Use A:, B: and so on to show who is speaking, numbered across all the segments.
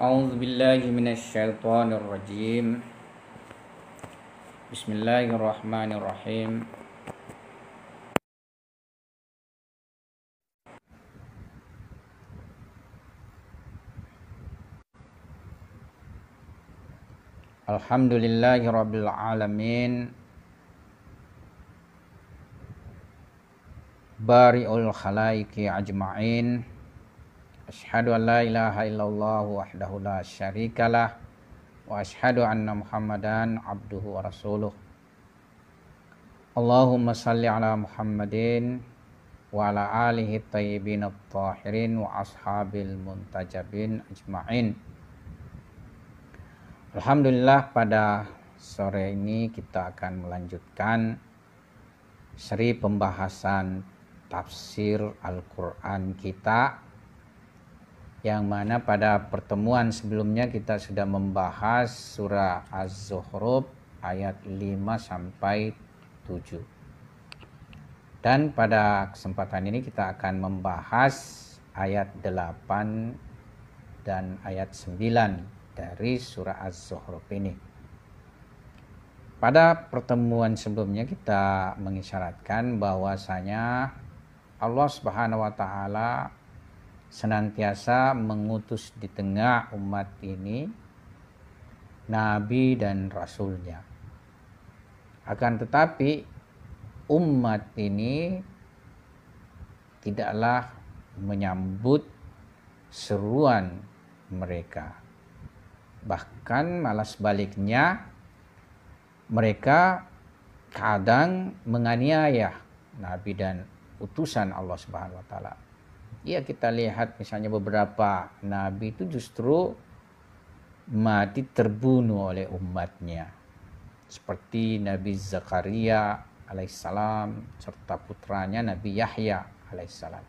A: أعوذ بالله من الشيطان الرجيم. بسم الله الرحمن الرحيم. Alhamdulillahi Rabbil Alamin. Bari'ul khalaiki ajma'in. Asyhadu an la ilaha illallah wahdahu la syarikalah. Wa asyhadu anna Muhammadan abduhu wa rasuluh. Allahumma salli ala Muhammadin wa ala alihi tayyibin at-tahirin wa ashabil muntajabin ajma'in. Alhamdulillah, pada sore ini kita akan melanjutkan seri pembahasan tafsir Al-Quran kita, yang mana pada pertemuan sebelumnya kita sudah membahas surah Az-Zukhruf ayat 5 sampai 7. Dan pada kesempatan ini kita akan membahas ayat 8 dan ayat 9 dari surah Az-Zukhruf ini. Pada pertemuan sebelumnya kita mengisyaratkan bahwasanya Allah Subhanahu wa taala senantiasa mengutus di tengah umat ini nabi dan rasulnya. Akan tetapi umat ini tidaklah menyambut seruan mereka. Bahkan malah sebaliknya, mereka kadang menganiaya nabi dan utusan Allah Subhanahu wa taala. Ya, kita lihat misalnya beberapa nabi itu justru mati terbunuh oleh umatnya. Seperti Nabi Zakaria alaihissalam serta putranya Nabi Yahya alaihissalam.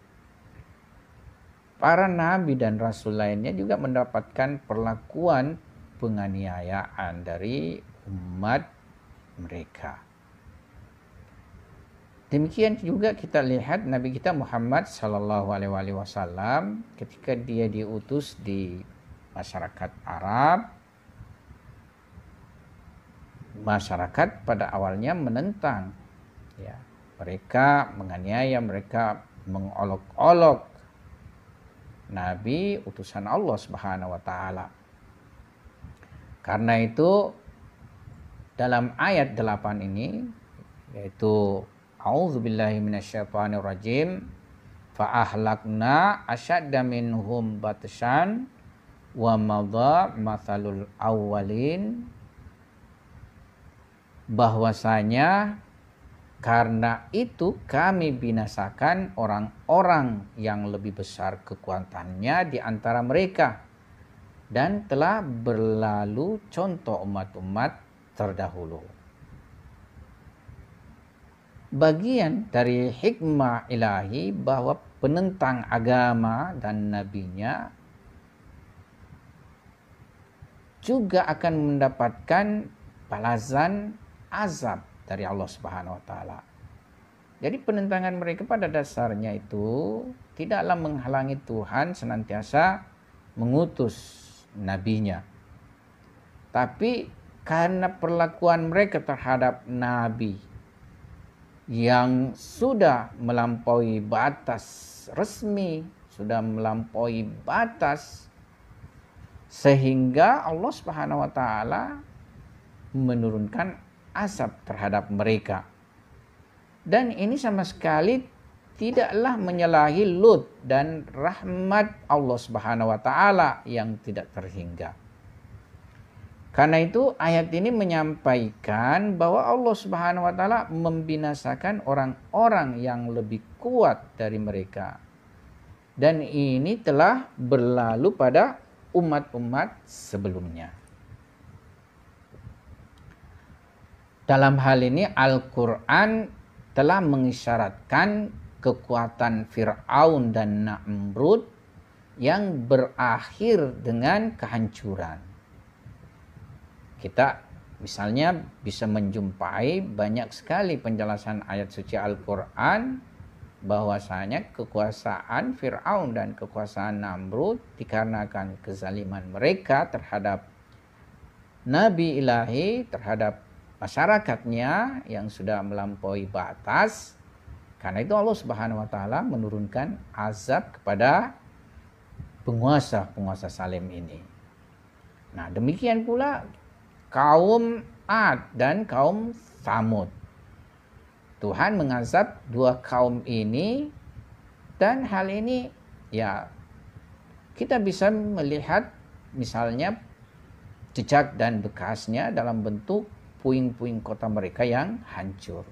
A: Para nabi dan rasul lainnya juga mendapatkan perlakuan penganiayaan dari umat mereka. Demikian juga kita lihat Nabi kita Muhammad sallallahu alaihi wasallam ketika dia diutus di masyarakat Arab. Masyarakat pada awalnya menentang, ya, mereka menganiaya, mereka mengolok-olok Nabi utusan Allah Subhanahu wa taala. Karena itu dalam ayat 8 ini, yaitu a'udzubillahi minasyaitonirrajim, fa ahlakna asyadda minhum batshan wa madha mathalul awwalin, bahwasanya karena itu kami binasakan orang-orang yang lebih besar kekuatannya di antara mereka, dan telah berlalu contoh umat-umat terdahulu. Bagian dari hikmah ilahi bahwa penentang agama dan nabinya juga akan mendapatkan balasan azab dari Allah Subhanahu wa taala. Jadi penentangan mereka pada dasarnya itu tidaklah menghalangi Tuhan senantiasa mengutus nabinya. Tapi karena perlakuan mereka terhadap nabi yang sudah melampaui batas resmi, sudah melampaui batas, sehingga Allah Subhanahu wa taala menurunkan azab terhadap mereka. Dan ini sama sekali tidaklah menyalahi lut dan rahmat Allah Subhanahu wa taala yang tidak terhingga. Karena itu ayat ini menyampaikan bahwa Allah Subhanahu wa taala membinasakan orang-orang yang lebih kuat dari mereka. Dan ini telah berlalu pada umat-umat sebelumnya. Dalam hal ini Al-Quran telah mengisyaratkan kekuatan Fir'aun dan Namrud yang berakhir dengan kehancuran. Kita misalnya bisa menjumpai banyak sekali penjelasan ayat suci Al-Quran bahwasanya kekuasaan Fir'aun dan kekuasaan Namrud dikarenakan kezaliman mereka terhadap Nabi ilahi, terhadap masyarakatnya yang sudah melampaui batas. Karena itu Allah Subhanahu wa taala menurunkan azab kepada penguasa-penguasa zalim ini. Nah, demikian pula kaum Ad dan kaum Tsamud. Tuhan mengazab dua kaum ini, dan hal ini ya kita bisa melihat misalnya jejak dan bekasnya dalam bentuk puing-puing kota mereka yang hancur.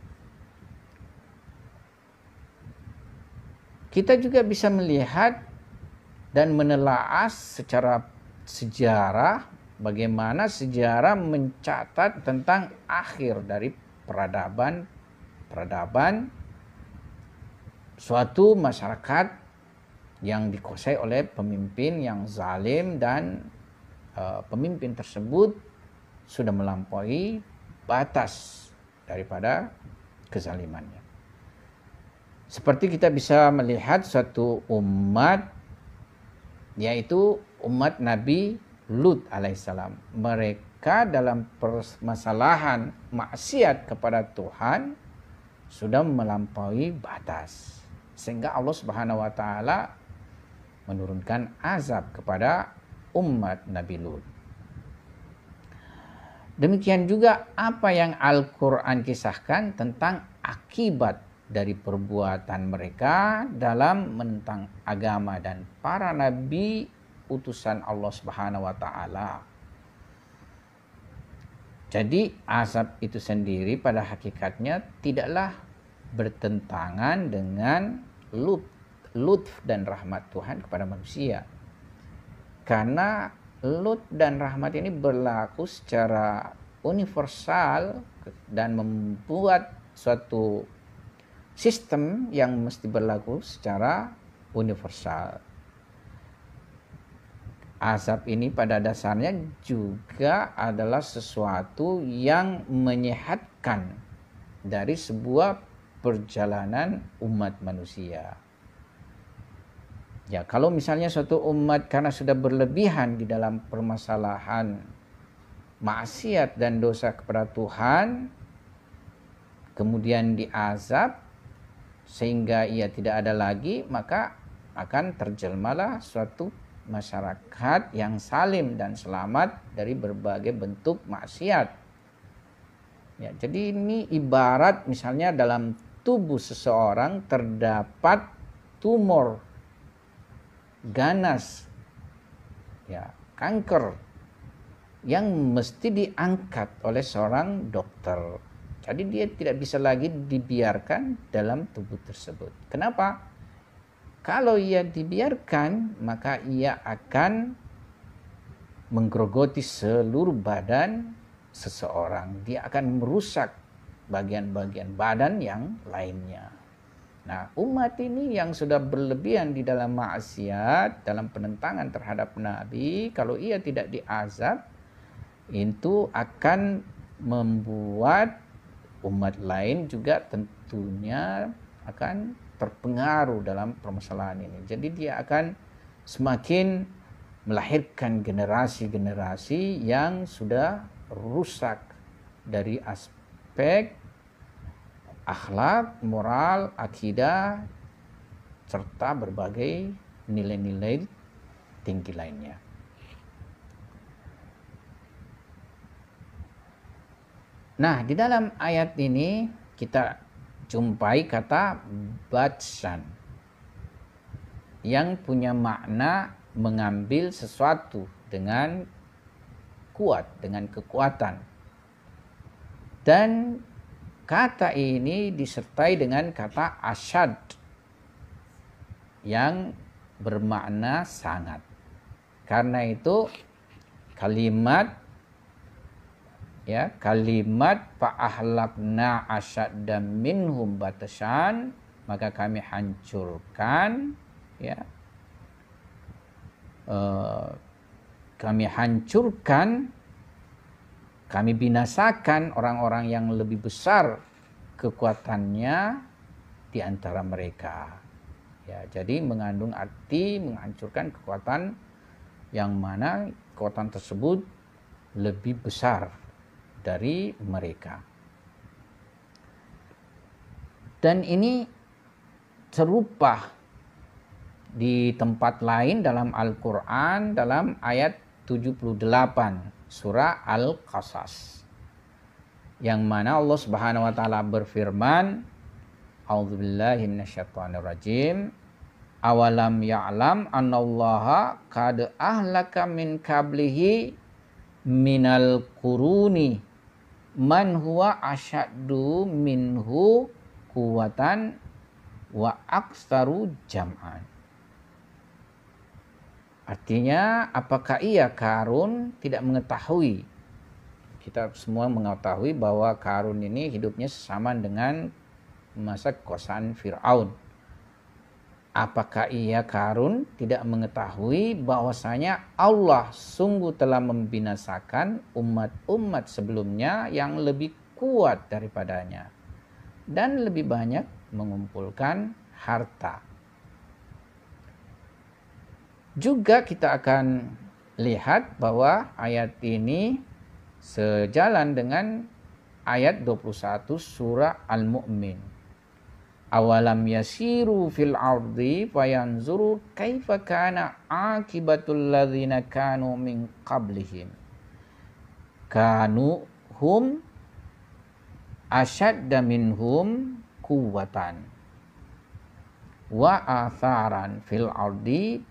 A: Kita juga bisa melihat dan menelaah secara sejarah bagaimana sejarah mencatat tentang akhir dari peradaban suatu masyarakat yang dikuasai oleh pemimpin yang zalim, dan pemimpin tersebut sudah melampaui batas daripada kezalimannya. Seperti kita bisa melihat suatu umat, yaitu umat Nabi Lut alaihissalam. Mereka dalam permasalahan maksiat kepada Tuhan sudah melampaui batas, sehingga Allah Subhanahu wa taala menurunkan azab kepada umat Nabi Lut. Demikian juga apa yang Al-Quran kisahkan tentang akibat dari perbuatan mereka dalam menentang agama dan para nabi utusan Allah Subhanahu wa taala. Jadi azab itu sendiri pada hakikatnya tidaklah bertentangan dengan lutf dan rahmat Tuhan kepada manusia. Karena lutf dan rahmat ini berlaku secara universal dan membuat suatu sistem yang mesti berlaku secara universal. Azab ini pada dasarnya juga adalah sesuatu yang menyehatkan dari sebuah perjalanan umat manusia. Ya, kalau misalnya suatu umat karena sudah berlebihan di dalam permasalahan maksiat dan dosa kepada Tuhan, kemudian diazab sehingga ia tidak ada lagi, maka akan terjelmalah suatu masyarakat yang salim dan selamat dari berbagai bentuk maksiat. Ya, jadi ini ibarat misalnya dalam tubuh seseorang terdapat tumor ganas, ya, kanker yang mesti diangkat oleh seorang dokter. Jadi dia tidak bisa lagi dibiarkan dalam tubuh tersebut. Kenapa? Kalau ia dibiarkan, maka ia akan menggerogoti seluruh badan seseorang. Dia akan merusak bagian-bagian badan yang lainnya. Nah, umat ini yang sudah berlebihan di dalam maksiat, dalam penentangan terhadap Nabi, kalau ia tidak diazab, itu akan membuat umat lain juga tentunya akan terpengaruh dalam permasalahan ini. Jadi dia akan semakin melahirkan generasi-generasi yang sudah rusak dari aspek akhlak, moral, akidah, serta berbagai nilai-nilai tinggi lainnya. Nah, di dalam ayat ini kita jumpai kata batsan yang punya makna mengambil sesuatu dengan kuat, dengan kekuatan. Dan kata ini disertai dengan kata asyad yang bermakna sangat. Karena itu kalimat fa'ahlakna asyadda minhum batasan, maka kami hancurkan, kami binasakan orang-orang yang lebih besar kekuatannya di antara mereka. Ya, jadi mengandung arti menghancurkan kekuatan yang mana kekuatan tersebut lebih besar dari mereka. Dan ini serupa di tempat lain dalam Al-Quran dalam ayat 78 surah Al-Qasas, yang mana Allah Subhanahu wa taala berfirman, A'udzubillahi minasyaitonirrajim, awalam ya'lam annallaha qad ahlaka min qablihi minal quruni man huwa asyaddu minhu quwwatan wa aksaru jam'an. Artinya, apakah ia Qarun tidak mengetahui? Kita semua mengetahui bahwa Qarun ini hidupnya sama dengan masa kekuasaan Fir'aun. Apakah ia Qarun tidak mengetahui bahwasanya Allah sungguh telah membinasakan umat-umat sebelumnya yang lebih kuat daripadanya dan lebih banyak mengumpulkan harta. Juga kita akan lihat bahwa ayat ini sejalan dengan ayat 21 surah Al-Mu'min. Awalam yasiru fil ardi fayanzuru kaifa kana akibatul ladzina kanu min qablihim. Kanu hum asyadda minhum quwwatan wa atharan fil ardi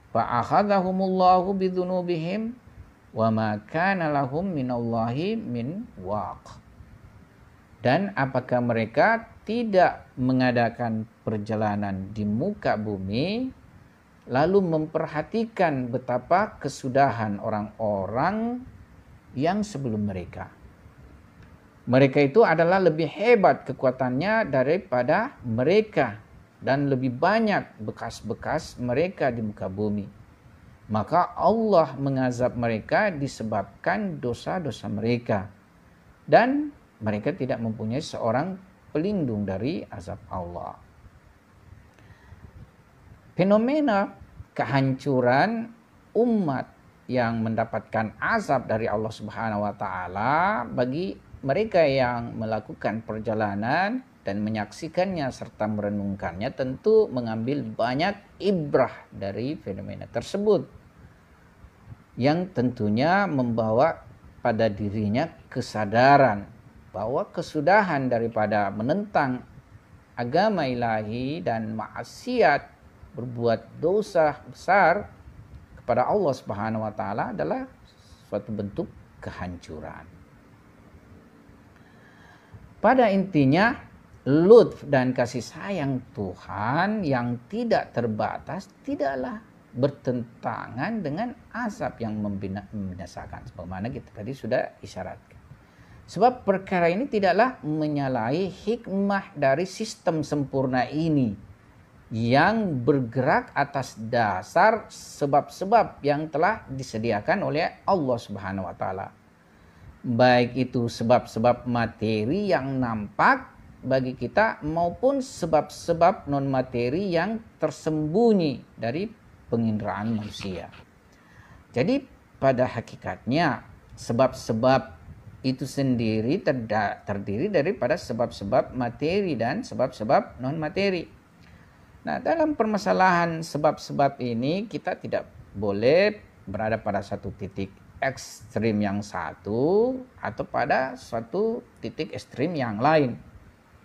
A: fa akhadhahumullahu bidzunubihim wa ma kana lahum minallahi min waq. Dan apakah mereka tidak mengadakan perjalanan di muka bumi lalu memperhatikan betapa kesudahan orang-orang yang sebelum mereka. Mereka itu adalah lebih hebat kekuatannya daripada mereka dan lebih banyak bekas-bekas mereka di muka bumi. Maka Allah mengazab mereka disebabkan dosa-dosa mereka. Dan mereka tidak mempunyai seorang pelindung dari azab Allah. Fenomena kehancuran umat yang mendapatkan azab dari Allah Subhanahu wa taala bagi mereka yang melakukan perjalanan dan menyaksikannya serta merenungkannya tentu mengambil banyak ibrah dari fenomena tersebut yang tentunya membawa pada dirinya kesadaran bahwa kesudahan daripada menentang agama ilahi dan maksiat berbuat dosa besar kepada Allah Subhanahu wa taala adalah suatu bentuk kehancuran. Pada intinya, lutf dan kasih sayang Tuhan yang tidak terbatas tidaklah bertentangan dengan azab yang membinasakan. Sebagaimana kita tadi sudah isyaratkan. Sebab perkara ini tidaklah menyalahi hikmah dari sistem sempurna ini yang bergerak atas dasar sebab-sebab yang telah disediakan oleh Allah Subhanahu wa taala. Baik itu sebab-sebab materi yang nampak bagi kita maupun sebab-sebab non materi yang tersembunyi dari penginderaan manusia. Jadi pada hakikatnya sebab-sebab itu sendiri terdiri daripada sebab-sebab materi dan sebab-sebab non materi. Nah, dalam permasalahan sebab-sebab ini kita tidak boleh berada pada satu titik ekstrim yang satu atau pada suatu titik ekstrim yang lain.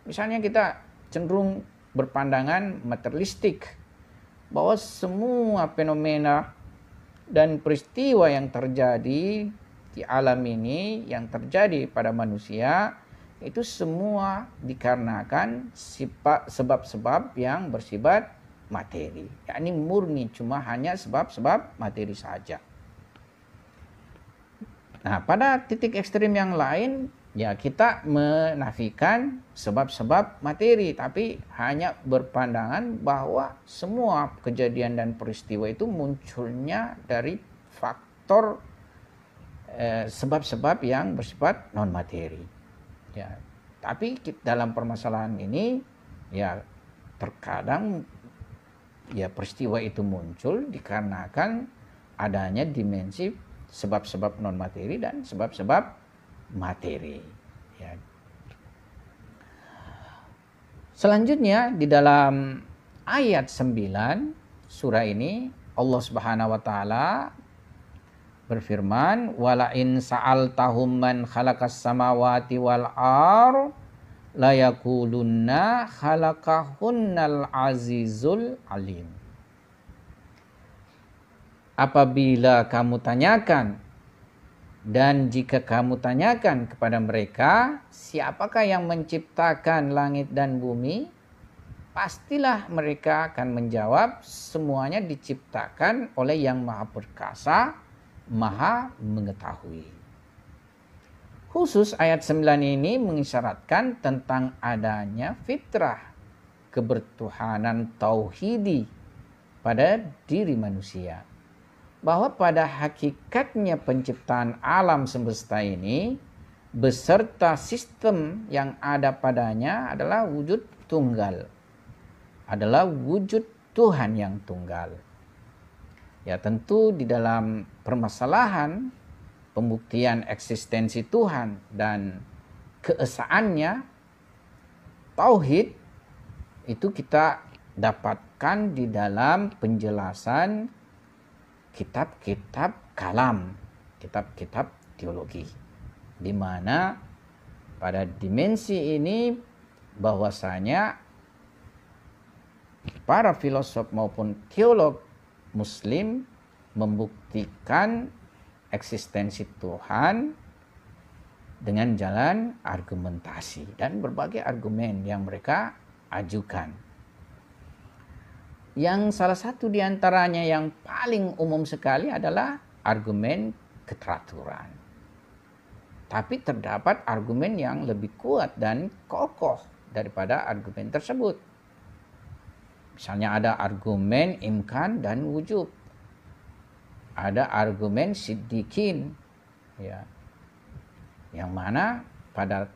A: Misalnya kita cenderung berpandangan materialistik bahwa semua fenomena dan peristiwa yang terjadi di alam ini yang terjadi pada manusia itu semua dikarenakan sebab-sebab yang bersifat materi, yakni murni cuma hanya sebab-sebab materi saja. Nah, pada titik ekstrim yang lain ya kita menafikan sebab-sebab materi, tapi hanya berpandangan bahwa semua kejadian dan peristiwa itu munculnya dari faktor sebab-sebab yang bersifat non materi. Ya, tapi dalam permasalahan ini ya terkadang ya peristiwa itu muncul dikarenakan adanya dimensi sebab-sebab non materi dan sebab-sebab materi. Ya. Selanjutnya di dalam ayat 9 surah ini Allah Subhanahu wa taala berfirman, wala in sa'altahum man khalaqas samawati wal ardh la yaqulunna khalaqahunnal azizul alim. Apabila kamu tanyakan, dan jika kamu tanyakan kepada mereka, siapakah yang menciptakan langit dan bumi? Pastilah mereka akan menjawab, semuanya diciptakan oleh yang maha perkasa, maha mengetahui. Khusus ayat 9 ini mengisyaratkan tentang adanya fitrah kebertuhanan tauhidi pada diri manusia. Bahwa pada hakikatnya penciptaan alam semesta ini beserta sistem yang ada padanya adalah wujud tunggal. Adalah wujud Tuhan yang tunggal. Ya tentu di dalam permasalahan pembuktian eksistensi Tuhan dan keesaannya, tauhid itu kita dapatkan di dalam penjelasan kitab-kitab kalam, kitab-kitab teologi, di mana pada dimensi ini bahwasanya para filosof maupun teolog Muslim membuktikan eksistensi Tuhan dengan jalan argumentasi dan berbagai argumen yang mereka ajukan. Yang salah satu diantaranya yang paling umum sekali adalah argumen keteraturan. Tapi terdapat argumen yang lebih kuat dan kokoh daripada argumen tersebut. Misalnya ada argumen imkan dan wujub. Ada argumen siddiqin, ya, yang mana pada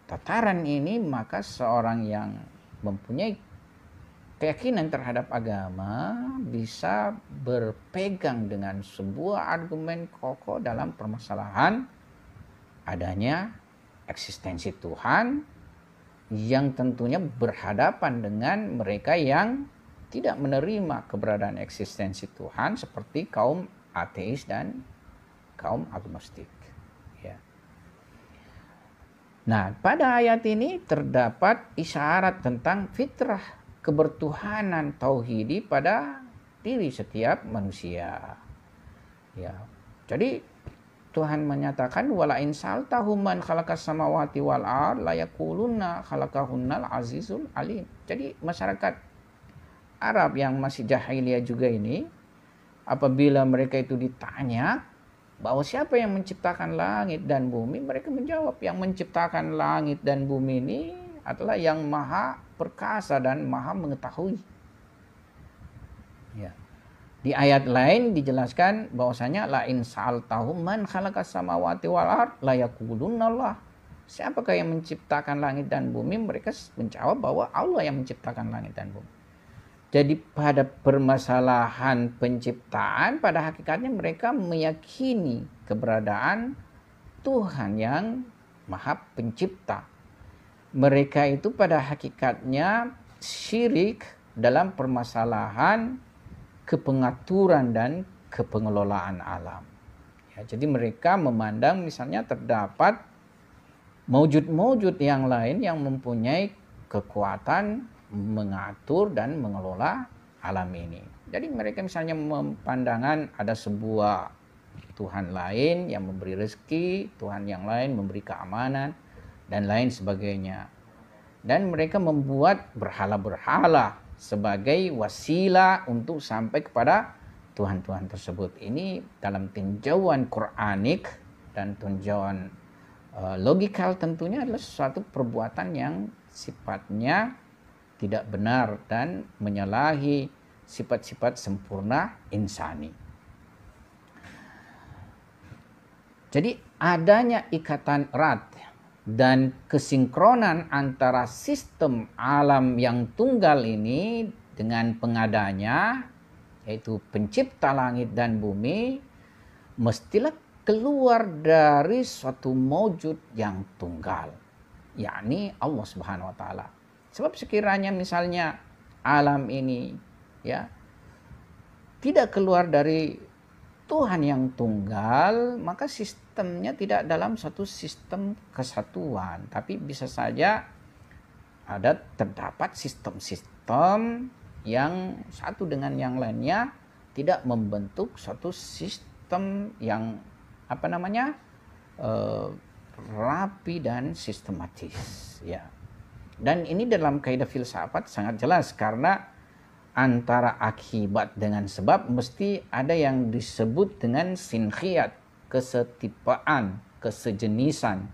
A: tataran ini maka seorang yang mempunyai keyakinan terhadap agama bisa berpegang dengan sebuah argumen kokoh dalam permasalahan adanya eksistensi Tuhan, yang tentunya berhadapan dengan mereka yang tidak menerima keberadaan eksistensi Tuhan seperti kaum ateis dan kaum agnostik. Ya. Nah, pada ayat ini terdapat isyarat tentang fitrah kebertuhanan tauhidi pada diri setiap manusia. Ya. Jadi Tuhan menyatakan wala in saltahum man khalaqas samawati wal ard la yaquluna khalaqahunnal azizul alim. Jadi masyarakat Arab yang masih jahiliyah juga ini, apabila mereka itu ditanya bahwa siapa yang menciptakan langit dan bumi, mereka menjawab yang menciptakan langit dan bumi ini adalah yang maha perkasa dan maha mengetahui. Ya. Di ayat lain dijelaskan bahwasanya la in sa'altahum man khalaqas samawati wal ard la yaqulunallah. Siapakah yang menciptakan langit dan bumi? Mereka menjawab bahwa Allah yang menciptakan langit dan bumi. Jadi pada permasalahan penciptaan, pada hakikatnya mereka meyakini keberadaan Tuhan yang maha pencipta. Mereka itu pada hakikatnya syirik dalam permasalahan kepengaturan dan kepengelolaan alam. Ya, jadi mereka memandang misalnya terdapat maujud-maujud yang lain yang mempunyai kekuatan mengatur dan mengelola alam ini. Jadi mereka misalnya memandangkan ada sebuah Tuhan lain yang memberi rezeki, Tuhan yang lain memberi keamanan, dan lain sebagainya. Dan mereka membuat berhala-berhala sebagai wasilah untuk sampai kepada Tuhan-Tuhan tersebut. Ini dalam tinjauan Quranik dan tinjauan logikal tentunya adalah suatu perbuatan yang sifatnya tidak benar dan menyalahi sifat-sifat sempurna insani. Jadi adanya ikatan erat Dan kesinkronan antara sistem alam yang tunggal ini dengan pengadanya, yaitu pencipta langit dan bumi, mestilah keluar dari suatu maujud yang tunggal, yakni Allah Subhanahu wa taala. Sebab sekiranya misalnya alam ini ya tidak keluar dari Tuhan yang tunggal, maka sistemnya tidak dalam suatu sistem kesatuan, tapi bisa saja terdapat sistem-sistem yang satu dengan yang lainnya tidak membentuk suatu sistem yang rapi dan sistematis, ya. Dan ini dalam kaidah filsafat sangat jelas, karena antara akibat dengan sebab mesti ada yang disebut dengan sinkhiyat, kesetipaan, kesejenisan,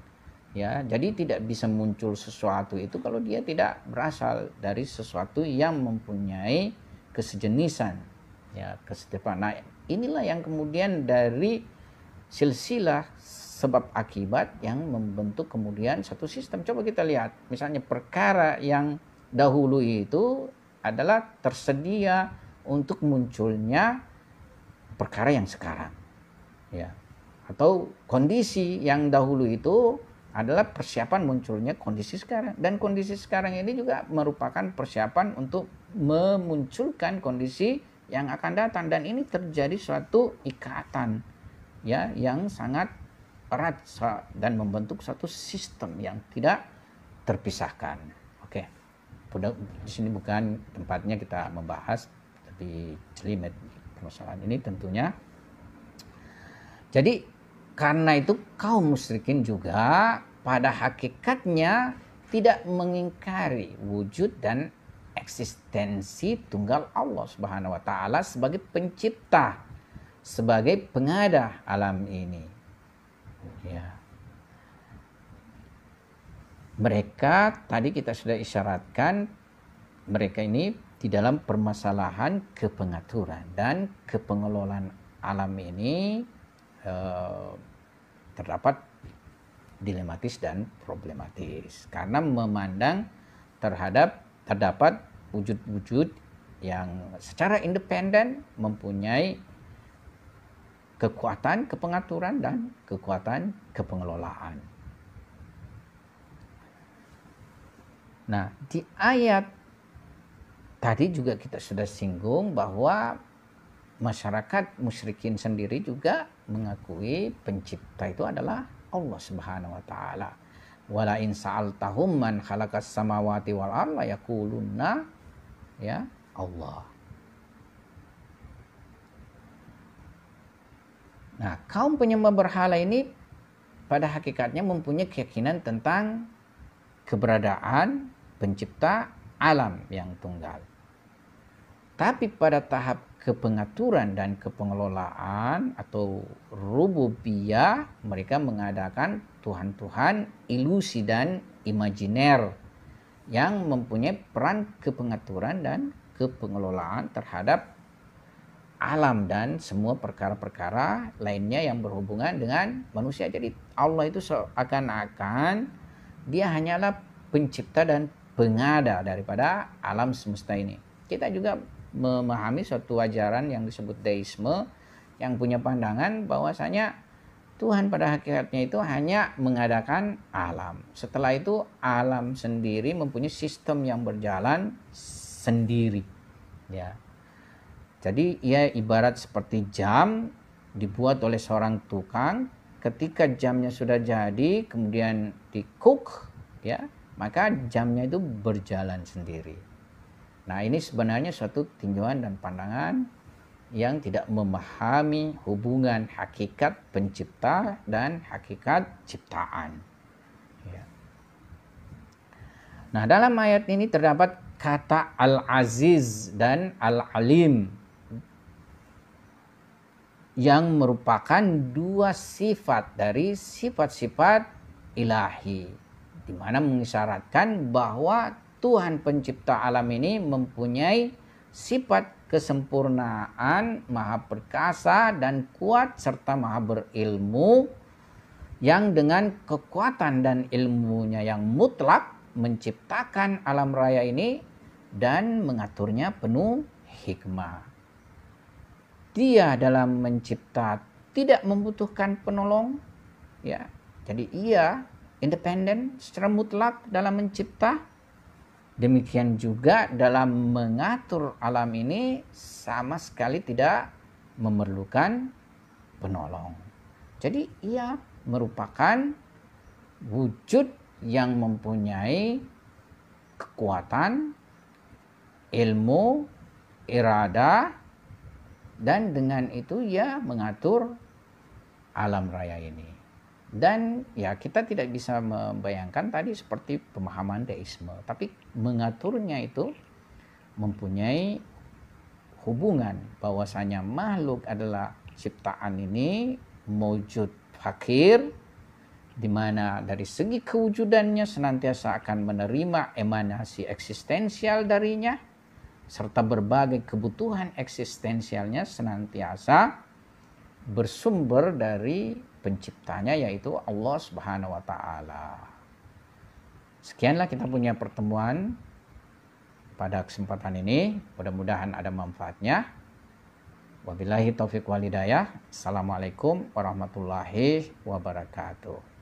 A: ya. Jadi tidak bisa muncul sesuatu itu kalau dia tidak berasal dari sesuatu yang mempunyai kesejenisan, ya, kesetipaan. Nah, inilah yang kemudian dari silsilah sebab akibat yang membentuk kemudian satu sistem. Coba kita lihat, misalnya perkara yang dahulu itu adalah tersedia untuk munculnya perkara yang sekarang, ya. Atau kondisi yang dahulu itu adalah persiapan munculnya kondisi sekarang, dan kondisi sekarang ini juga merupakan persiapan untuk memunculkan kondisi yang akan datang, dan ini terjadi suatu ikatan, ya, yang sangat erat dan membentuk suatu sistem yang tidak terpisahkan. Oke. Di sini bukan tempatnya kita membahas lebih jelimet permasalahan ini tentunya. Jadi karena itu kaum musyrikin juga pada hakikatnya tidak mengingkari wujud dan eksistensi tunggal Allah Subhanahu wa taala sebagai pencipta, sebagai pengada alam ini. Ya. Mereka tadi kita sudah isyaratkan, mereka ini di dalam permasalahan kepengaturan dan kepengelolaan alam ini terdapat dilematis dan problematis, karena memandang terdapat wujud-wujud yang secara independen mempunyai kekuatan kepengaturan dan kekuatan kepengelolaan. Nah, di ayat tadi juga kita sudah singgung bahwa masyarakat musyrikin sendiri juga mengakui pencipta itu adalah Allah Subhanahu wa taala. Wala in sa'altahum man khalaqas samawati wal arda yaquluna ya Allah. Nah, kaum penyembah berhala ini pada hakikatnya mempunyai keyakinan tentang keberadaan pencipta alam yang tunggal. Tapi pada tahap kepengaturan dan kepengelolaan atau rububiyah, mereka mengadakan Tuhan-Tuhan ilusi dan imajiner yang mempunyai peran kepengaturan dan kepengelolaan terhadap alam dan semua perkara-perkara lainnya yang berhubungan dengan manusia. Jadi Allah itu seakan-akan dia hanyalah pencipta dan pengada daripada alam semesta ini. Kita juga memahami suatu ajaran yang disebut deisme, yang punya pandangan bahwasanya Tuhan pada hakikatnya itu hanya mengadakan alam. Setelah itu alam sendiri mempunyai sistem yang berjalan sendiri, ya. Jadi ia ibarat seperti jam dibuat oleh seorang tukang. Ketika jamnya sudah jadi, kemudian di-cook, ya, maka jamnya itu berjalan sendiri. Nah, ini sebenarnya suatu tinjauan dan pandangan yang tidak memahami hubungan hakikat pencipta dan hakikat ciptaan. Ya. Nah, dalam ayat ini terdapat kata Al-Aziz dan Al-Alim yang merupakan dua sifat dari sifat-sifat ilahi, di mana mengisyaratkan bahwa Tuhan pencipta alam ini mempunyai sifat kesempurnaan, maha perkasa dan kuat serta maha berilmu, yang dengan kekuatan dan ilmunya yang mutlak menciptakan alam raya ini dan mengaturnya penuh hikmah. Dia dalam mencipta tidak membutuhkan penolong, ya. Jadi ia independen secara mutlak dalam mencipta. Demikian juga dalam mengatur alam ini sama sekali tidak memerlukan penolong. Jadi ia merupakan wujud yang mempunyai kekuatan, ilmu, irada, dan dengan itu ia mengatur alam raya ini. Dan ya kita tidak bisa membayangkan tadi seperti pemahaman deisme, tapi mengaturnya itu mempunyai hubungan bahwasanya makhluk adalah ciptaan ini mewujud fakir, di mana dari segi kewujudannya senantiasa akan menerima emanasi eksistensial darinya, serta berbagai kebutuhan eksistensialnya senantiasa bersumber dari penciptanya, yaitu Allah Subhanahu wa taala. Sekianlah kita punya pertemuan pada kesempatan ini, mudah-mudahan ada manfaatnya. Wabillahi taufiq wal hidayah. Assalamualaikum warahmatullahi wabarakatuh.